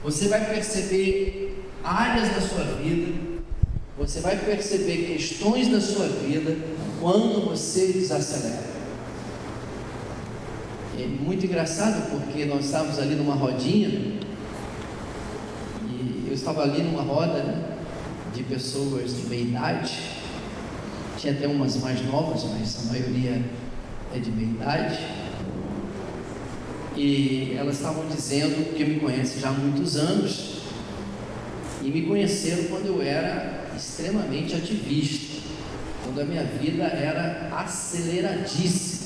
Você vai perceber áreas da sua vida, você vai perceber questões da sua vida quando você desacelera. É muito engraçado porque nós estávamos ali numa rodinha e eu estava ali numa roda, né, de pessoas de meia idade. Tinha até umas mais novas, mas a maioria é de meia idade. E elas estavam dizendo que me conhecem já há muitos anos e me conheceram quando eu era extremamente ativista, quando a minha vida era aceleradíssima,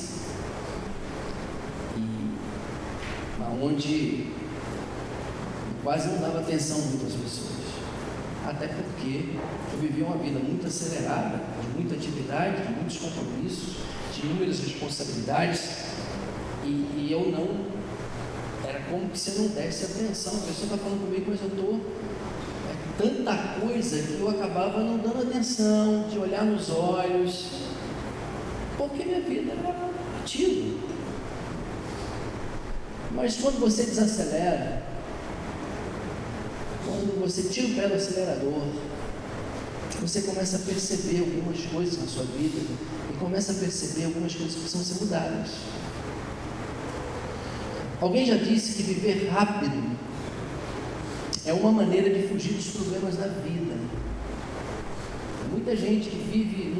onde eu quase não dava atenção muito às pessoas, até porque eu vivia uma vida muito acelerada, de muita atividade, de muitos compromissos, de inúmeras responsabilidades, e eu não, era como que se eu não desse atenção. A pessoa está falando comigo, mas eu estou, tanta coisa que eu acabava não dando atenção, de olhar nos olhos, porque minha vida era ativa. Mas quando você desacelera, quando você tira o pé do acelerador, você começa a perceber algumas coisas na sua vida e começa a perceber algumas coisas que precisam ser mudadas. Alguém já disse que viver rápido é uma maneira de fugir dos problemas da vida. Muita gente que vive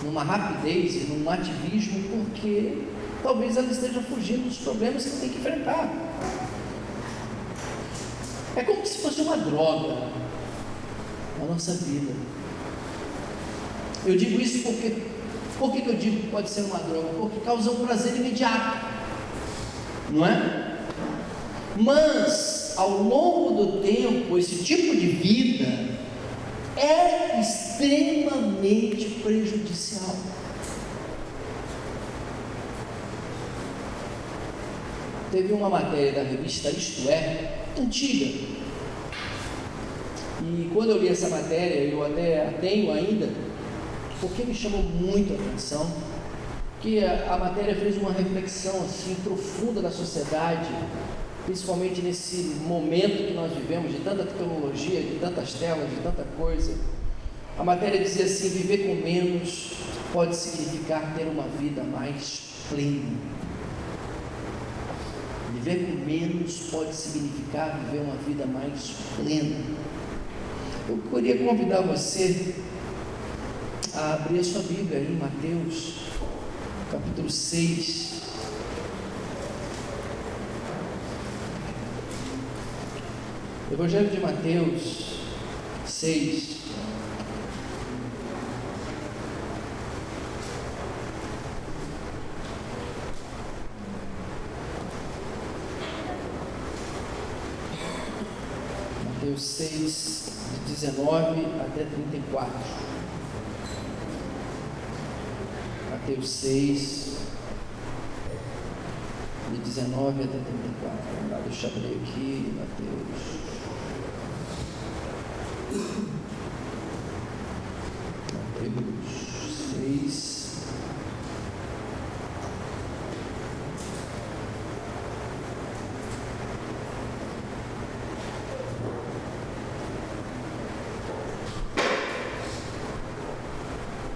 numa rapidez e num ativismo porque talvez ela esteja fugindo dos problemas que ela tem que enfrentar. É como se fosse uma droga na nossa vida. Eu digo isso porque, por que eu digo que pode ser uma droga? Porque causa um prazer imediato, não é? Mas, ao longo do tempo, esse tipo de vida é extremamente prejudicial. Teve uma matéria da revista Isto É, antiga, e quando eu li essa matéria, eu até a tenho ainda, porque me chamou muito a atenção, que a matéria fez uma reflexão assim profunda da sociedade, principalmente nesse momento que nós vivemos, de tanta tecnologia, de tantas telas, de tanta coisa. A matéria dizia assim: viver com menos pode significar ter uma vida mais plena. Viver com menos pode significar viver uma vida mais plena. Eu queria convidar você a abrir a sua Bíblia aí em Mateus, capítulo 6. Evangelho de Mateus 6. Mateus 6, de 19 até 34. Mateus 6, de 19 até 34. Vamos lá, deixa eu abrir aqui, Mateus 6.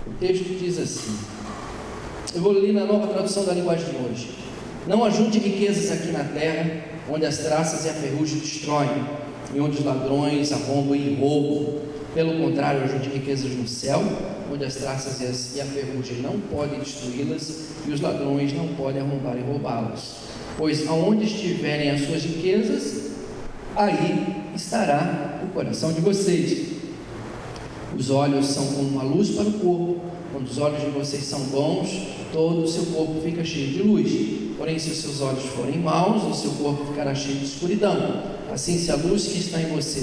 O texto diz assim, eu vou ler na Nova Tradução da Linguagem de hoje: não ajunte riquezas aqui na terra, onde as traças e a ferrugem destroem, e onde os ladrões arrombam e roubam. Pelo contrário, ajunte riquezas no céu, onde as traças e a ferrugem não podem destruí-las, e os ladrões não podem arrombar e roubá-las. Pois aonde estiverem as suas riquezas, aí estará o coração de vocês. Os olhos são como uma luz para o corpo. Quando os olhos de vocês são bons, todo o seu corpo fica cheio de luz. Porém, se os seus olhos forem maus, o seu corpo ficará cheio de escuridão. Assim, se a luz que está em você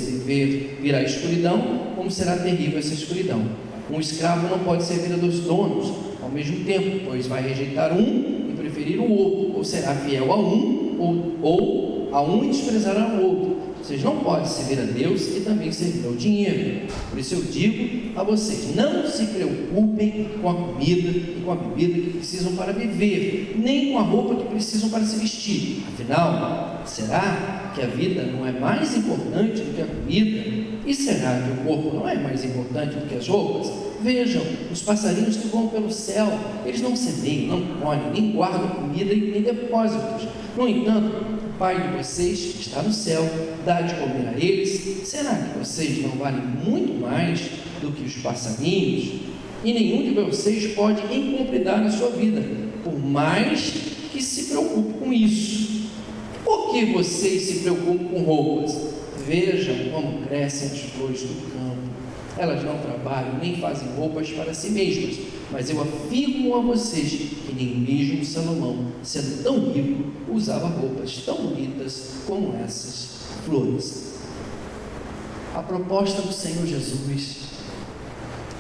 virar escuridão, como será terrível essa escuridão? Um escravo não pode servir a dois donos ao mesmo tempo, pois vai rejeitar um e preferir o outro, ou será fiel a um ou ou a um desprezará o outro. Vocês não podem servir a Deus e também servir ao dinheiro. Por isso eu digo a vocês, não se preocupem com a comida e com a bebida que precisam para viver, nem com a roupa que precisam para se vestir. Afinal, será que a vida não é mais importante do que a comida? E será que o corpo não é mais importante do que as roupas? Vejam, os passarinhos que voam pelo céu, eles não semeiam, não colhem, nem guardam comida e nem depósitos. No entanto, o Pai de vocês, que está no céu, dá de comer a eles. Será que vocês não valem muito mais do que os passarinhos? E nenhum de vocês pode incompletar a sua vida, por mais que se preocupe com isso. Por que vocês se preocupam com roupas? Vejam como crescem as flores do campo. Elas não trabalham nem fazem roupas para si mesmas, mas eu afirmo a vocês que nem mesmo Salomão, sendo tão rico, usava roupas tão bonitas como essas flores. A proposta do Senhor Jesus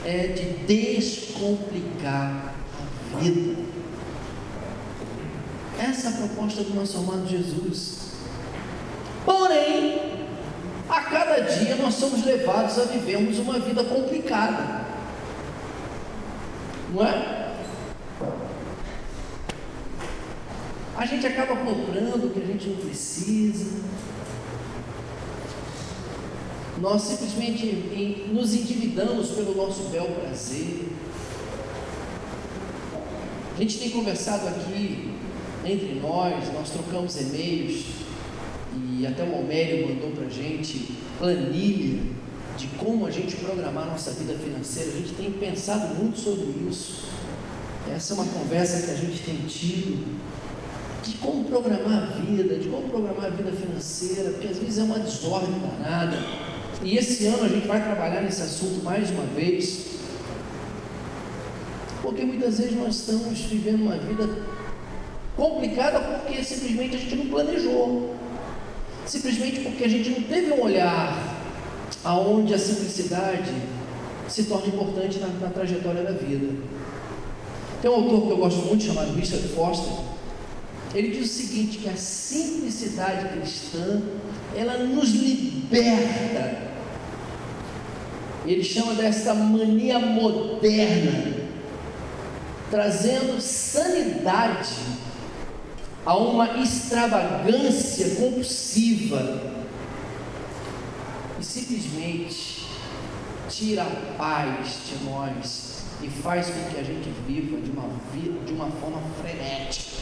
é de descomplicar a vida. Essa é a proposta do nosso amado Jesus. Porém, a cada dia nós somos levados a vivermos uma vida complicada, não é? A gente acaba comprando o que a gente não precisa, nós simplesmente nos endividamos pelo nosso bel prazer. A gente tem conversado aqui entre nós trocamos e-mails, e até o Homélio mandou para a gente planilha de como a gente programar a nossa vida financeira. A gente tem pensado muito sobre isso. Essa é uma conversa que a gente tem tido, de como programar a vida, de como programar a vida financeira, porque às vezes é uma desordem danada. E esse ano a gente vai trabalhar nesse assunto mais uma vez, porque muitas vezes nós estamos vivendo uma vida complicada porque simplesmente a gente não planejou, simplesmente porque a gente não teve um olhar aonde a simplicidade se torna importante na trajetória da vida. Tem um autor que eu gosto muito chamado Richard Foster. Ele diz o seguinte, que a simplicidade cristã, ela nos liberta. Ele chama dessa mania moderna, trazendo sanidade a uma extravagância compulsiva e simplesmente tira a paz de nós e faz com que a gente viva de uma forma frenética.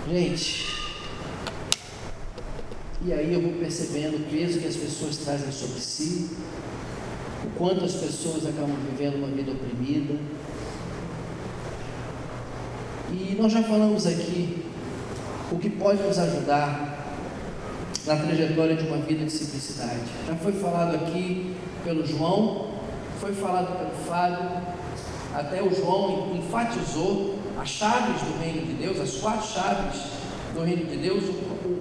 Gente, e aí eu vou percebendo o peso que as pessoas trazem sobre si, o quanto as pessoas acabam vivendo uma vida oprimida. E nós já falamos aqui o que pode nos ajudar na trajetória de uma vida de simplicidade. Já foi falado aqui pelo João, foi falado pelo Fábio, até o João enfatizou as chaves do reino de Deus, as 4 chaves do reino de Deus.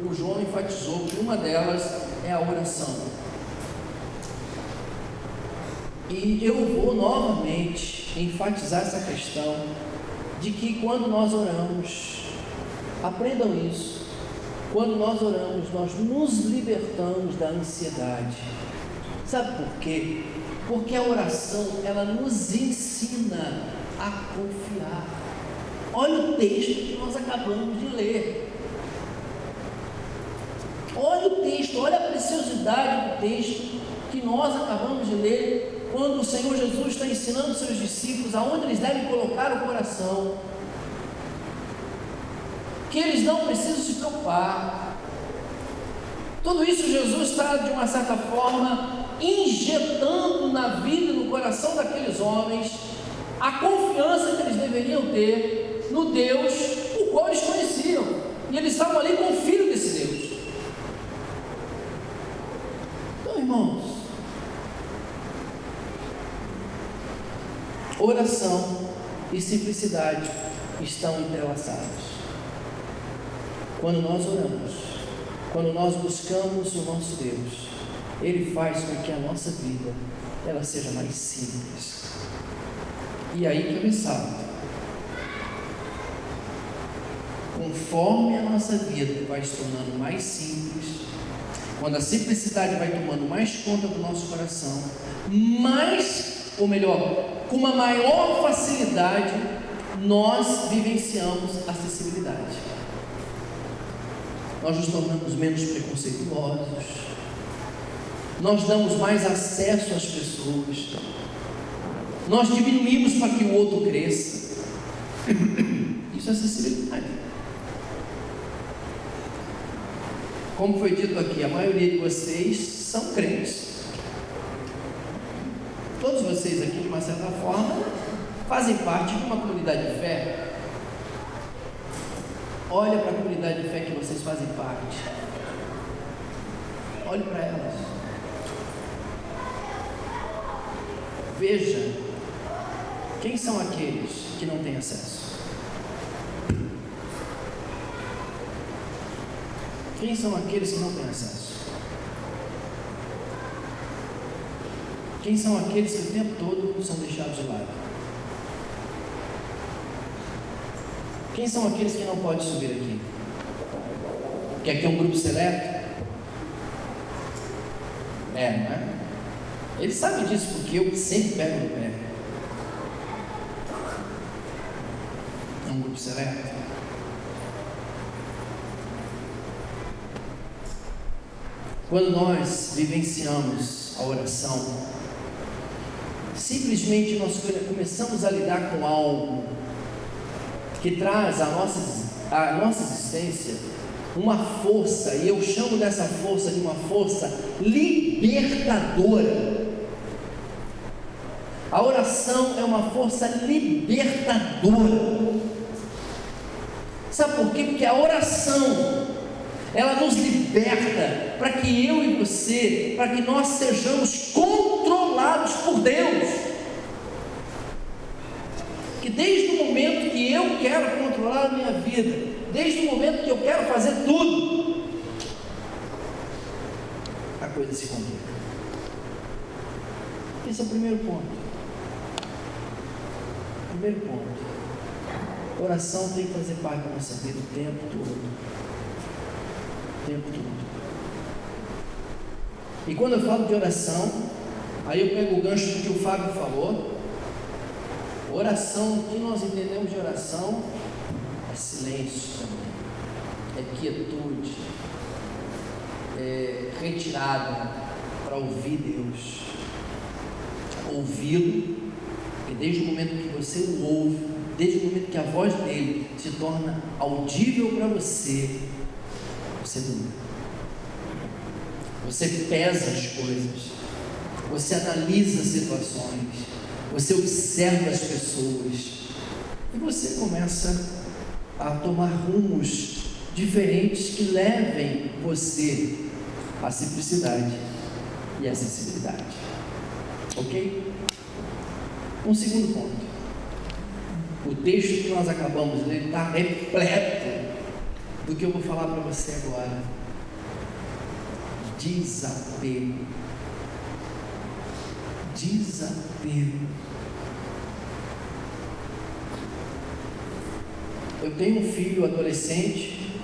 O João enfatizou que uma delas é a oração. E eu vou novamente enfatizar essa questão de que quando nós oramos, aprendam isso, quando nós oramos, nós nos libertamos da ansiedade. Sabe por quê? Porque a oração, ela nos ensina a confiar. Olha o texto que nós acabamos de ler. Olha o texto, olha a preciosidade do texto que nós acabamos de ler, quando o Senhor Jesus está ensinando os seus discípulos aonde eles devem colocar o coração, que eles não precisam se preocupar. Tudo isso Jesus está, de uma certa forma, injetando na vida e no coração daqueles homens a confiança que eles deveriam ter no Deus o qual eles conheciam, e eles estavam ali com o Filho desse Deus. Então, irmãos, oração e simplicidade estão entrelaçados. Quando nós oramos, quando nós buscamos o nosso Deus, Ele faz com que a nossa vida ela seja mais simples. E aí que eu ressalto, conforme a nossa vida vai se tornando mais simples, quando a simplicidade vai tomando mais conta do nosso coração, ou melhor, com uma maior facilidade, nós vivenciamos acessibilidade. Nós nos tornamos menos preconceituosos, nós damos mais acesso às pessoas, nós diminuímos para que o outro cresça. Isso é acessibilidade. Como foi dito aqui, a maioria de vocês são crentes. Todos vocês aqui, de uma certa forma, fazem parte de uma comunidade de fé. Olha para a comunidade de fé que vocês fazem parte. Olhe para elas. Veja quem são aqueles que não têm acesso. Quem são aqueles que não têm acesso? Quem são aqueles que o tempo todo são deixados de lado? Quem são aqueles que não podem subir aqui? Que aqui é um grupo seleto? Não é? Ele sabe disso porque eu sempre pego no pé. É um grupo seleto. Quando nós vivenciamos a oração, simplesmente nós começamos a lidar com algo que traz à nossa existência uma força, e eu chamo dessa força de uma força libertadora. A oração é uma força libertadora. Sabe por quê? Porque a oração, ela nos liberta para que eu e você, para que nós sejamos controlados por Deus. Que desde o momento que eu quero controlar a minha vida, desde o momento que eu quero fazer tudo, a coisa se complica. Esse é o primeiro ponto. Primeiro ponto. A oração tem que fazer parte da nossa vida o tempo todo. O tempo todo. E quando eu falo de oração, aí eu pego o gancho do que o Fábio falou. Oração, o que nós entendemos de oração é silêncio também, é quietude, é retirada para ouvir Deus, ouvi-lo, e desde o momento que você o ouve, desde o momento que a voz dele se torna audível para você, você muda, você pesa as coisas, você analisa situações, você observa as pessoas e você começa a tomar rumos diferentes que levem você à simplicidade e à sensibilidade. Ok? Um segundo ponto. O texto que nós acabamos de ler está repleto do que eu vou falar para você agora. Desapego. Desapego. Eu tenho um filho adolescente,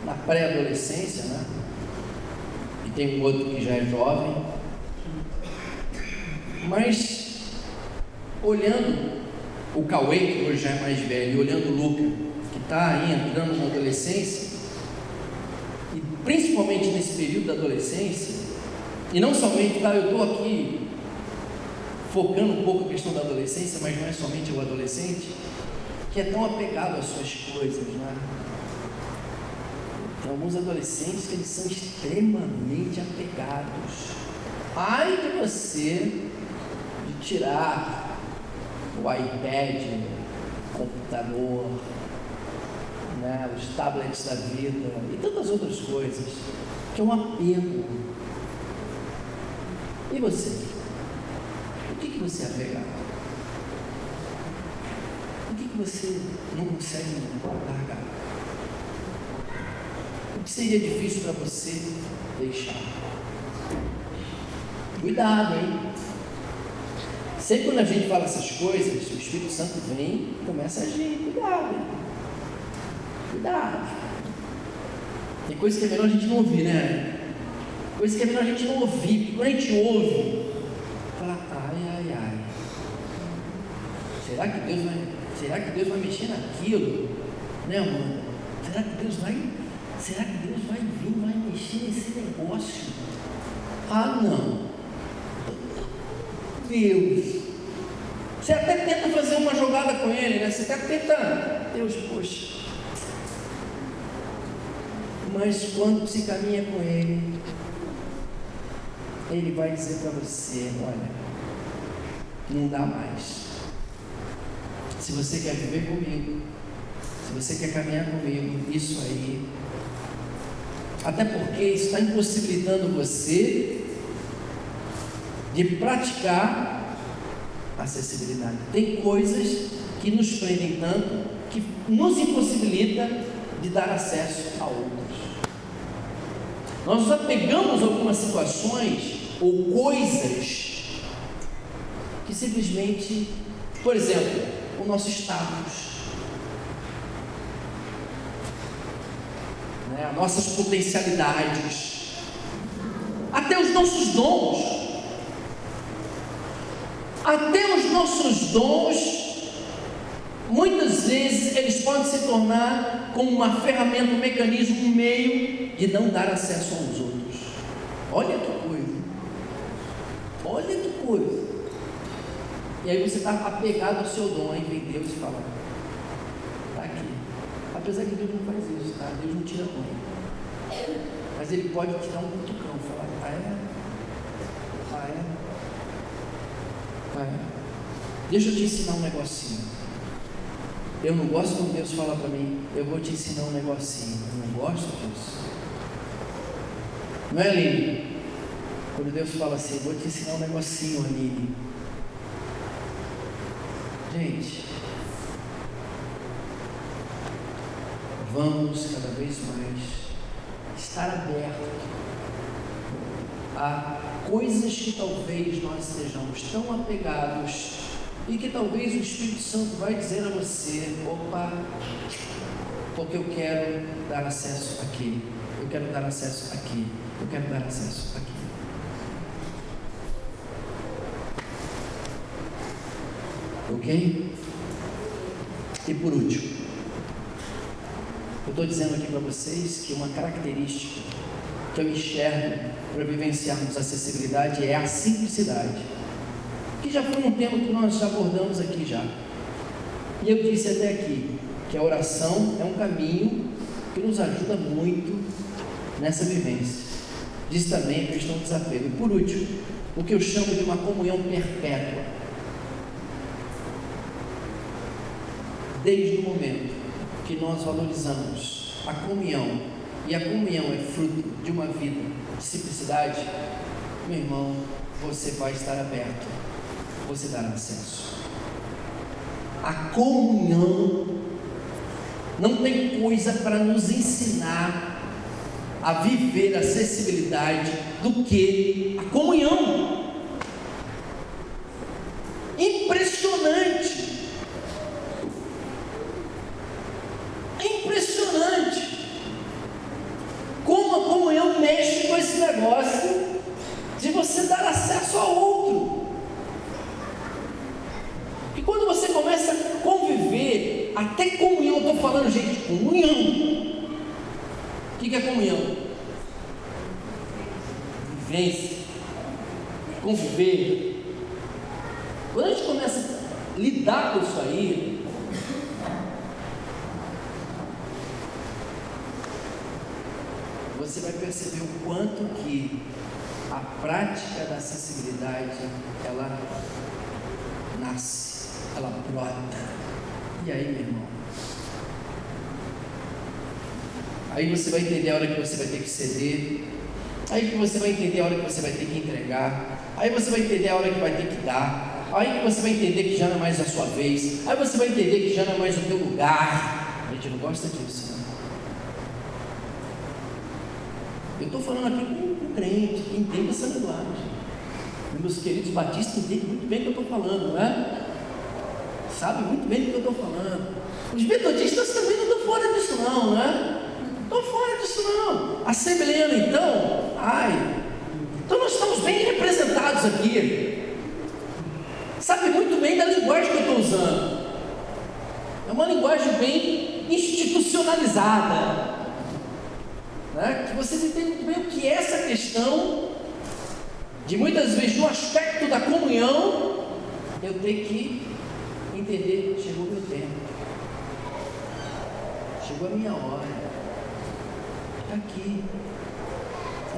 na pré-adolescência, né? E tem um outro que já é jovem. Mas, olhando o Cauê, que hoje já é mais velho, e olhando o Luca, que está aí entrando na adolescência, e principalmente nesse período da adolescência, e não somente, eu estou aqui focando um pouco a questão da adolescência, mas não é somente o adolescente que é tão apegado às suas coisas, né? Tem alguns adolescentes que eles são extremamente apegados. Ai de você de tirar o iPad, o computador, né, os tablets da vida e tantas outras coisas, que é um apego. E você? O que você é apegado? O que você não consegue largar? O que seria difícil para você deixar? Cuidado, hein? Sempre quando a gente fala essas coisas, o Espírito Santo vem e começa a agir. Cuidado, hein? Cuidado. Tem coisa que é melhor a gente não ouvir, né? Coisa que é melhor a gente não ouvir, porque quando a gente ouve, fala, ai. Será que Deus vai mexer naquilo? Né, Amanda? Será que Deus vai vir, vai mexer nesse negócio? Ah, não. Deus. Você até tenta fazer uma jogada com ele, né? Você até tenta, Deus, poxa. Mas quando se caminha com ele, ele vai dizer para você, olha, não dá mais. Se você quer viver comigo, se você quer caminhar comigo, isso aí, até porque isso está impossibilitando você de praticar a acessibilidade. Tem coisas que nos prendem tanto, que nos impossibilita de dar acesso a outros. Nós nos apegamos a algumas situações ou coisas que simplesmente, por exemplo, o nosso status, né, as nossas potencialidades, até os nossos dons. Até os nossos dons, muitas vezes eles podem se tornar como uma ferramenta, um mecanismo, um meio de não dar acesso aos outros. Olha que coisa. E aí você está apegado ao seu dom, aí vem Deus e fala, está aqui. Apesar que Deus não faz isso, tá? Deus não tira banho. Mas Ele pode tirar um cutucão, falar, deixa eu te ensinar um negocinho. Eu não gosto quando Deus fala para mim, eu vou te ensinar um negocinho. Eu não gosto disso. Não é, Aline? Quando Deus fala assim, eu vou te ensinar um negocinho, Aline. Gente, vamos cada vez mais estar abertos a coisas que talvez nós sejamos tão apegados e que talvez o Espírito Santo vai dizer a você, opa, porque eu quero dar acesso aqui, eu quero dar acesso aqui, eu quero dar acesso aqui. Ok? E por último, eu estou dizendo aqui para vocês que uma característica que eu enxergo para vivenciarmos a acessibilidade é a simplicidade, que já foi um tema que nós já abordamos aqui já. E eu disse até aqui que a oração é um caminho que nos ajuda muito nessa vivência. Diz também a questão do desapego. E por último, o que eu chamo de uma comunhão perpétua. Desde o momento que nós valorizamos a comunhão, e a comunhão é fruto de uma vida de simplicidade, meu irmão, você vai estar aberto, você dará acesso. A comunhão não tem coisa para nos ensinar a viver a acessibilidade do que a comunhão. Impressionante. Como a comunhão mexe com esse negócio de você dar acesso ao outro. E quando você começa a conviver, até comunhão, eu estou falando, gente, comunhão. O que é comunhão? Vivência, conviver. Quando a gente começa a lidar com isso aí, você vai perceber o quanto que a prática da acessibilidade, ela nasce, ela brota. E aí, meu irmão? Aí você vai entender a hora que você vai ter que ceder, aí que você vai entender a hora que você vai ter que entregar, aí você vai entender a hora que vai ter que dar, aí que você vai entender que já não é mais a sua vez, aí você vai entender que já não é mais o teu lugar. A gente não gosta disso, né? Eu estou falando aqui com um crente que entende essa linguagem. Meus queridos batistas entendem muito bem o que eu estou falando, não é? Sabem muito bem do que eu estou falando. Os metodistas também não estão fora disso, não. não, né? Estou fora disso não. Assembleando então, então nós estamos bem representados aqui. Sabe muito bem da linguagem que eu estou usando. É uma linguagem bem institucionalizada, né? Que vocês entendem muito bem o que é essa questão de muitas vezes no aspecto da comunhão, eu tenho que entender, chegou o meu tempo, chegou a minha hora, está aqui,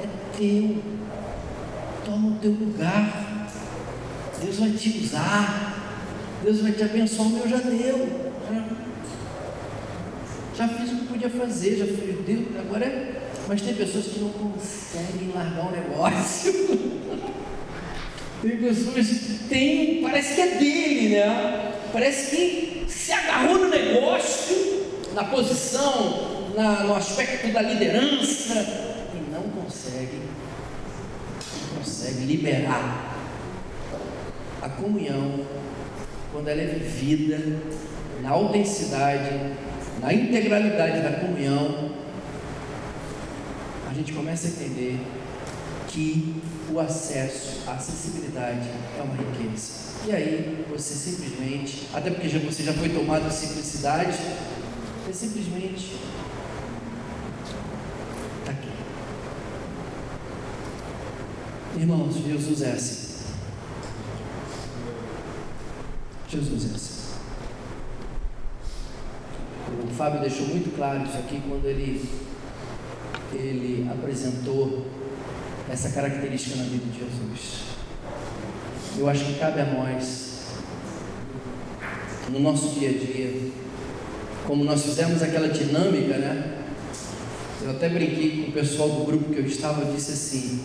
é teu, toma o teu lugar, Deus vai te usar, Deus vai te abençoar, o meu já deu, já fiz o que podia fazer, já fiz, Deus, agora é. Mas tem pessoas que não conseguem largar o negócio. Tem pessoas que parece que é dele, né? Parece que se agarrou no negócio, na posição, no aspecto da liderança, e não consegue liberar a comunhão, quando ela é vivida na autenticidade, na integralidade da comunhão. A gente começa a entender que o acesso, a acessibilidade é uma riqueza. E aí você simplesmente, até porque você já foi tomado de simplicidade, você simplesmente está aqui. Irmãos, Jesus é assim. Jesus é assim. O Fábio deixou muito claro isso aqui quando ele apresentou essa característica na vida de Jesus. Eu acho que cabe a nós, no nosso dia a dia, como nós fizemos aquela dinâmica, né? Eu até brinquei com o pessoal do grupo que eu estava, eu disse assim,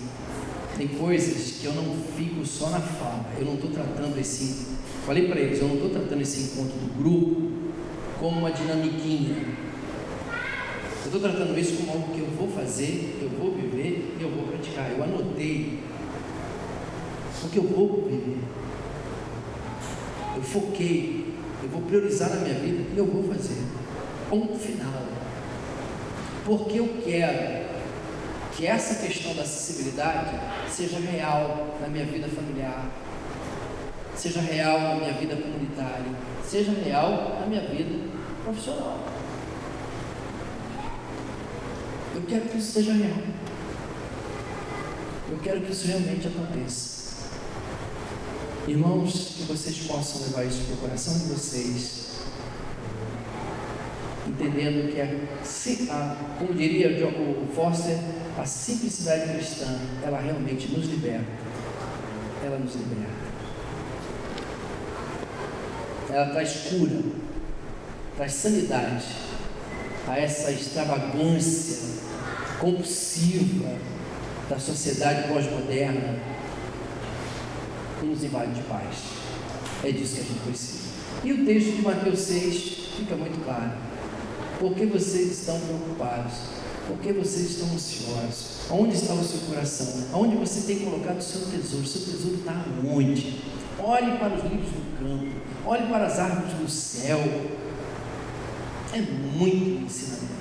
tem coisas que eu não fico só na fala, eu não estou tratando falei para eles, eu não estou tratando esse encontro do grupo como uma dinamiquinha. Eu estou tratando isso como algo que eu vou fazer, que eu vou viver e eu vou praticar. Eu anotei o que eu vou viver. Eu foquei, eu vou priorizar na minha vida e eu vou fazer. Ponto final. Porque eu quero que essa questão da acessibilidade seja real na minha vida familiar, seja real na minha vida comunitária, seja real na minha vida profissional. Eu quero que isso seja real. Eu quero que isso realmente aconteça. Irmãos, que vocês possam levar isso para o coração de vocês, entendendo que como diria o Foster, a simplicidade cristã, ela realmente nos liberta. Ela nos liberta. Ela traz cura, traz sanidade a essa extravagância compulsiva da sociedade pós-moderna que nos invade de paz. É disso que a gente precisa. E o texto de Mateus 6 fica muito claro. Por que vocês estão preocupados? Por que vocês estão ansiosos? Onde está o seu coração? Onde você tem colocado o seu tesouro? O seu tesouro está onde? Olhe para os lírios do campo, olhe para as árvores do céu. É muito ensinamento,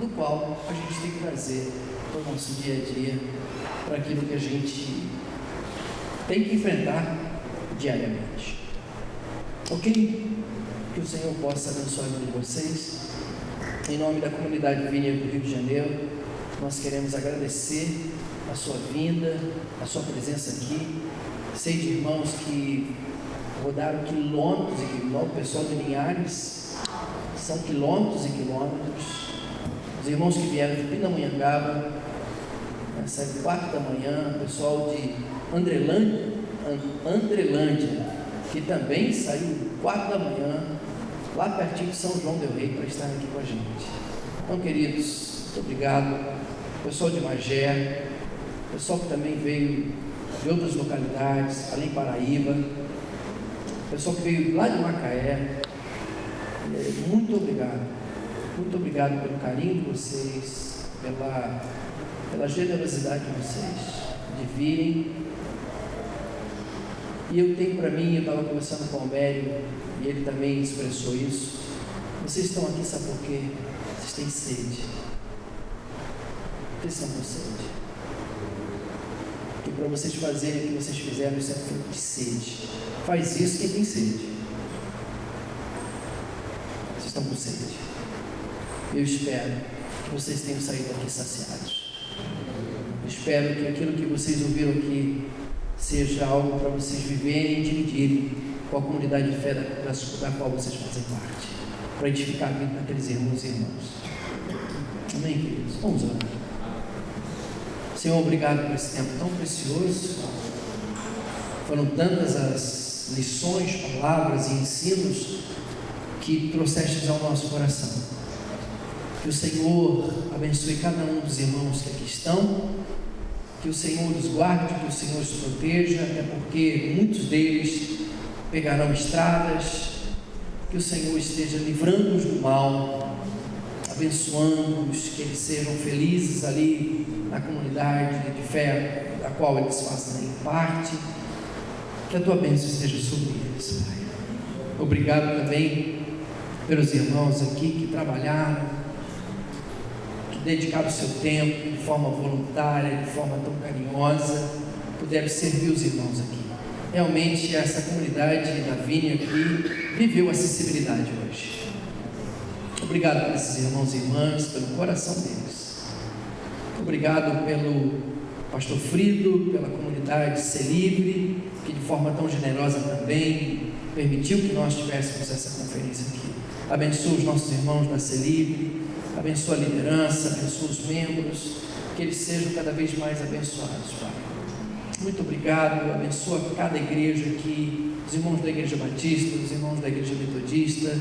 do qual a gente tem que trazer para o nosso dia a dia, para aquilo que a gente tem que enfrentar diariamente. Ok? Que o Senhor possa abençoar a vida de vocês. Em nome da comunidade Vineyard do Rio de Janeiro, nós queremos agradecer a sua vinda, a sua presença aqui. Sei de irmãos que rodaram quilômetros e quilômetros, o pessoal de Linhares, são quilômetros e quilômetros. Os irmãos que vieram de Pindamonhangaba, saíram 4 da manhã, o pessoal de Andrelândia, que também saiu 4 da manhã, lá pertinho de São João del Rei, para estar aqui com a gente. Então, queridos, muito obrigado. Pessoal de Magé, pessoal que também veio de outras localidades, além de Paraíba, pessoal que veio lá de Macaé, muito obrigado. Muito obrigado pelo carinho de vocês, pela generosidade de vocês, de virem. E eu tenho para mim, eu estava conversando com o Almério, e ele também expressou isso, Vocês estão aqui, sabe por quê? Vocês têm sede. Vocês estão com sede. Porque para vocês fazerem o que vocês fizeram, isso é fruto de sede. Faz isso quem tem sede. Vocês estão com sede. Eu espero que vocês tenham saído daqui saciados. Eu espero que aquilo que vocês ouviram aqui seja algo para vocês viverem e dividirem com a comunidade de fé da qual vocês fazem parte, para edificar a vida daqueles irmãos e irmãs. Amém, queridos? Vamos orar. Senhor, obrigado por esse tempo tão precioso. Foram tantas as lições, palavras e ensinos que trouxestes ao nosso coração. Que o Senhor abençoe cada um dos irmãos que aqui estão, que o Senhor os guarde, que o Senhor os proteja, até porque muitos deles pegarão estradas, que o Senhor esteja livrando-os do mal, abençoando-os, que eles sejam felizes ali na comunidade de fé da qual eles fazem parte, que a tua bênção esteja sobre eles, Pai. Obrigado também pelos irmãos aqui que trabalharam, que dedicaram o seu tempo de forma voluntária, de forma tão carinhosa, puderam servir os irmãos aqui. Realmente essa comunidade da Vinha aqui viveu acessibilidade hoje. Obrigado por esses irmãos e irmãs, pelo coração deles. Obrigado pelo pastor Frido, pela comunidade Ser Livre, que de forma tão generosa também permitiu que nós tivéssemos essa conferência aqui. Abençoa os nossos irmãos da Ser Livre, abençoa a liderança, abençoa os membros, que eles sejam cada vez mais abençoados, Pai. Muito obrigado, abençoa cada igreja aqui, os irmãos da Igreja Batista, os irmãos da Igreja Metodista,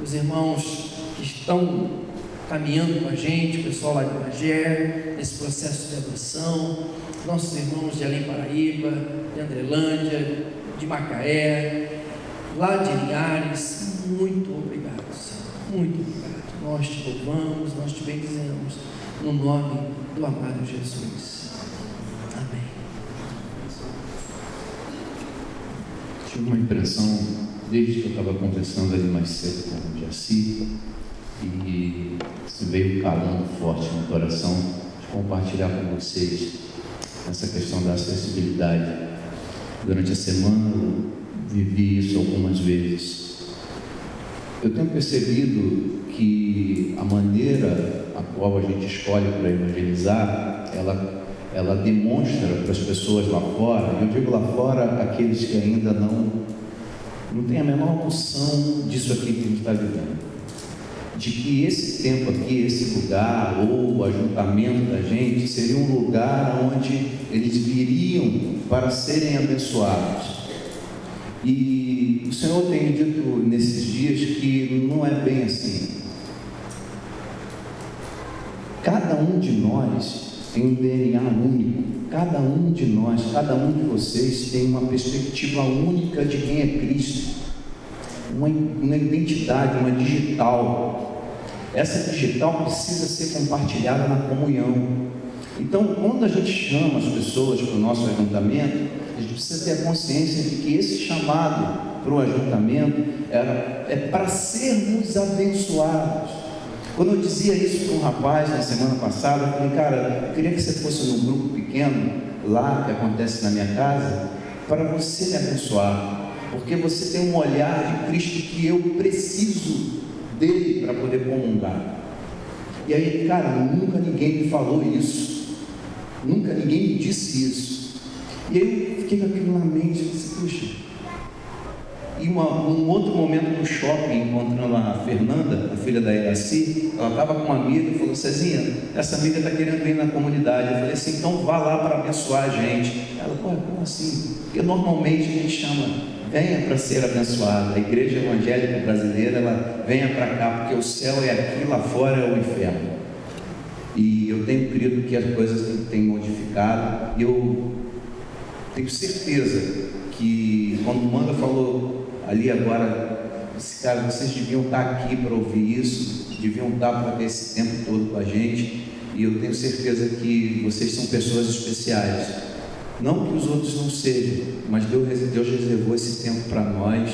os irmãos que estão caminhando com a gente, o pessoal lá de Magé, nesse processo de adoção, nossos irmãos de Além Paraíba, de Andrelândia, de Macaé, lá de Linhares. Muito obrigado, Senhor, muito obrigado. Nós te louvamos, nós te bendizemos, no nome do amado Jesus. Amém. Tive uma impressão, desde que eu estava conversando ali mais cedo com o Jaci, e isso veio calando forte no coração, de compartilhar com vocês essa questão da acessibilidade. Durante a semana eu vivi isso algumas vezes. Eu tenho percebido que a maneira a qual a gente escolhe para evangelizar, ela demonstra para as pessoas lá fora, eu digo lá fora, aqueles que ainda não têm a menor noção disso aqui que a gente está vivendo, de que esse tempo aqui, esse lugar, ou o ajuntamento da gente, seria um lugar onde eles viriam para serem abençoados. E o Senhor tem dito nesses dias que não é bem assim. Cada um de nós tem um DNA único, cada um de nós, cada um de vocês tem uma perspectiva única de quem é Cristo, uma identidade, uma digital. Essa digital precisa ser compartilhada na comunhão. Então, quando a gente chama as pessoas para o nosso ajuntamento, a gente precisa ter a consciência de que esse chamado para o ajuntamento é para sermos abençoados. Quando eu dizia isso para um rapaz na semana passada, eu falei, cara, eu queria que você fosse num grupo pequeno, lá que acontece na minha casa, para você me abençoar, porque você tem um olhar de Cristo que eu preciso dele para poder comungar. E aí, cara, nunca ninguém me falou isso, nunca ninguém me disse isso. E aí eu fiquei com aquilo na mente e disse, puxa. E num outro momento no shopping, encontrando a Fernanda, a filha da Iraci, ela estava com uma amiga e falou, Cezinha, essa amiga está querendo ir na comunidade. Eu falei assim, então vá lá para abençoar a gente. Ela, pô, como assim? Porque normalmente a gente chama, venha para ser abençoado. A igreja evangélica brasileira, ela venha para cá, porque o céu é aqui, lá fora é o inferno. E eu tenho crido que as coisas têm modificado, e eu tenho certeza que quando o Manga falou ali agora, esse cara, vocês deviam estar aqui para ouvir isso, deviam estar para ter esse tempo todo com a gente, e eu tenho certeza que vocês são pessoas especiais, não que os outros não sejam, mas Deus reservou esse tempo para nós,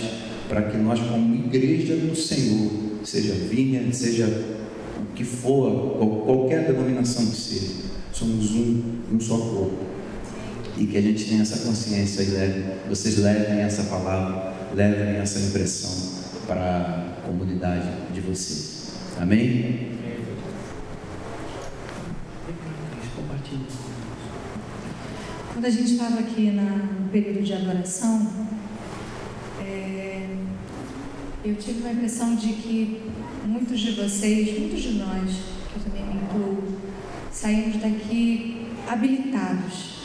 para que nós como igreja do Senhor seja vinha, seja o que for, qualquer denominação que seja, somos um só corpo. E que a gente tenha essa consciência e vocês levem essa palavra, levem essa impressão para a comunidade de vocês. Amém? Quando a gente estava aqui no período de adoração, eu tive uma impressão de que muitos de vocês, muitos de nós, que eu também me incluo, saímos daqui habilitados.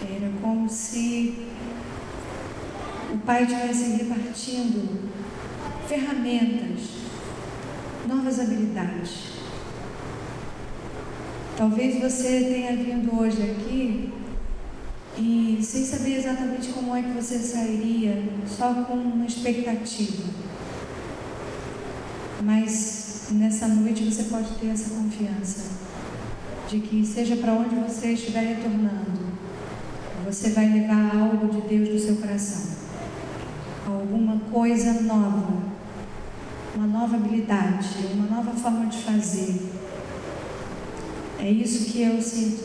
Era como se o Pai estivesse repartindo ferramentas, novas habilidades. Talvez você tenha vindo hoje aqui e sem saber exatamente como é que você sairia, só com uma expectativa. Mas nessa noite você pode ter essa confiança de que seja para onde você estiver retornando, você vai levar algo de Deus no seu coração, alguma coisa nova, uma nova habilidade, uma nova forma de fazer. É isso que eu sinto,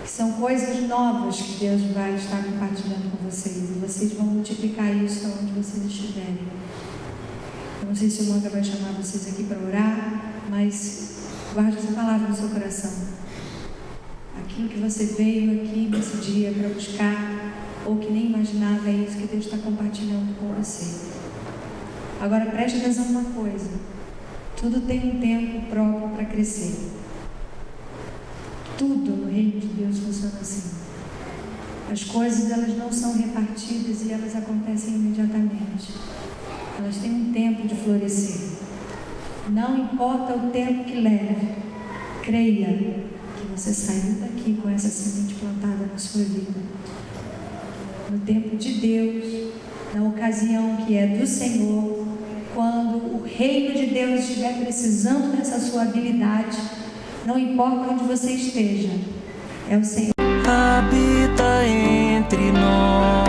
que são coisas novas que Deus vai estar compartilhando com vocês, e vocês vão multiplicar isso onde vocês estiverem. Eu não sei se o Manga vai chamar vocês aqui para orar, mas guarde essa palavra no seu coração. Aquilo que você veio aqui nesse dia para buscar, ou que nem imaginava, é isso que Deus está compartilhando com você. Agora preste atenção numa coisa: tudo tem um tempo próprio para crescer. Tudo no reino de Deus funciona assim. As coisas, elas não são repartidas e elas acontecem imediatamente. Elas têm um tempo de florescer. Não importa o tempo que leve, creia que você saiu daqui com essa semente plantada na sua vida. No tempo de Deus, na ocasião que é do Senhor, quando o reino de Deus estiver precisando dessa sua habilidade, não importa onde você esteja, é o Senhor. Habita entre nós.